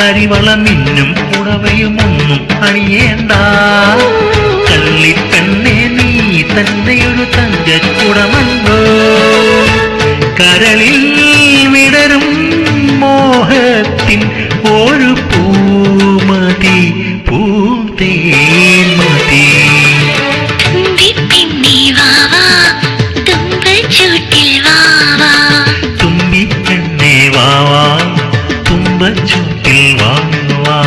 തരിവള മിന്നും പുടവയുമൊന്നും അണിയേണ്ട. കള്ളിപ്പെണ്ണെ നീ തന്നെ ഒരു തങ്കക്കുടമല്ലോ. കരളിൽ വിടരും മോഹത്തിൻ ഒരു പൂമതി പൂന്തേന്മതി. തുമ്പിപ്പെണ്ണെ വാവാ തുമ്പച്ചൂട്ടിൽ വാവാ.